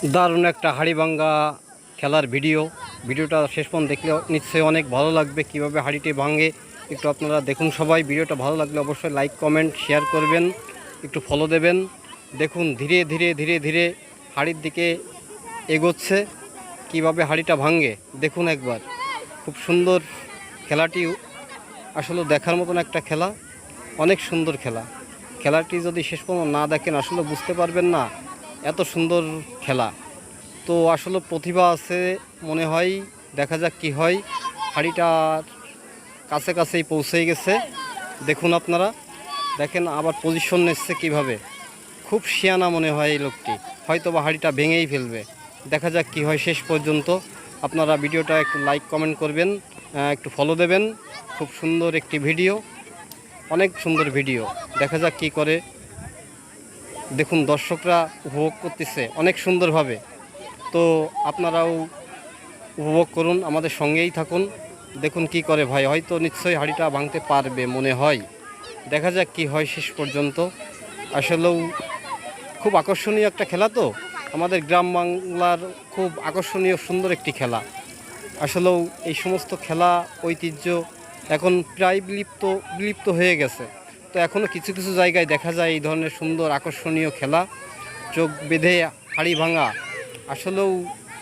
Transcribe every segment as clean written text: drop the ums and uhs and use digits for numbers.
দারুণ একটা হাড়িভাঙ্গা খেলার ভিডিওটা শেষ পর্যন্ত দেখলে নিশ্চয়ই অনেক ভালো লাগবে। কিভাবে হাড়িটি ভাঙে একটু আপনারা দেখুন। সবাই ভিডিওটা ভালো লাগলে অবশ্যই লাইক কমেন্ট শেয়ার করবেন, একটু ফলো দেবেন। দেখুন ধীরে ধীরে ধীরে ধীরে হাড়ির দিকে এগোচ্ছে, কিভাবে হাড়িটা ভাঙে দেখুন একবার। খুব সুন্দর খেলাটি, আসলে দেখার মতন একটা খেলা, অনেক সুন্দর খেলা। খেলাটি যদি শেষ পর্যন্ত না দেখেন আসলে বুঝতে পারবেন না এত সুন্দর খেলা। তো আসলে প্রতিভা আছে মনে হয়, দেখা যাক কি হয়। হাড়িটার কাছেই পৌঁছে গেছে, দেখুন আপনারা দেখেন আবার পজিশন নিচ্ছে কিভাবে। খুব শিয়ানা মনে হয় এই লোকটি, হয়তো বা হাড়িটা ভেঙেই ফেলবে। দেখা যাক কি হয় শেষ পর্যন্ত। আপনারা ভিডিওটা একটু লাইক কমেন্ট করবেন, একটু ফলো দেবেন। খুব সুন্দর একটি ভিডিও, অনেক সুন্দর ভিডিও। দেখা যাক কি করে। দেখুন দর্শকরা উপভোগ করতেছে অনেক সুন্দরভাবে। তো আপনারাও উপভোগ করুন, আমাদের সঙ্গেই থাকুন। দেখুন কি করে ভাই, হয়তো নিশ্চয়ই হাড়িটা ভাঙতে পারবে মনে হয়। দেখা যাক কি হয় শেষ পর্যন্ত। আসলেও খুব আকর্ষণীয় একটা খেলা, তো আমাদের গ্রাম বাংলার খুব আকর্ষণীয় সুন্দর একটি খেলা। আসলেও এই সমস্ত খেলা ঐতিহ্য এখন প্রায় বিলুপ্ত হয়ে গেছে। তো এখনও কিছু কিছু জায়গায় দেখা যায় এই ধরনের সুন্দর আকর্ষণীয় খেলা। চোখ বেঁধে হাড়ি ভাঙা, আসলেও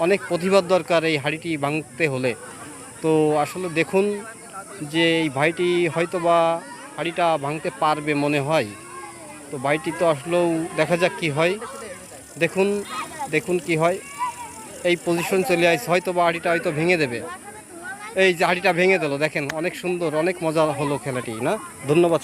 অনেক প্রতিভার দরকার এই হাড়িটি ভাঙতে হলে। তো আসলে দেখুন যে এই ভাইটি হয়তো বা হাড়িটা ভাঙতে পারবে মনে হয়। তো ভাইটি তো আসলেও দেখা যাক কি হয়। দেখুন দেখুন কি হয়। এই পজিশন চলে আসছে, হয়তো বা হাড়িটা হয়তো ভেঙে দেবে। এই যে হাড়িটা ভেঙে দিল, দেখেন অনেক সুন্দর, অনেক মজা হলো খেলাটি না। ধন্যবাদ।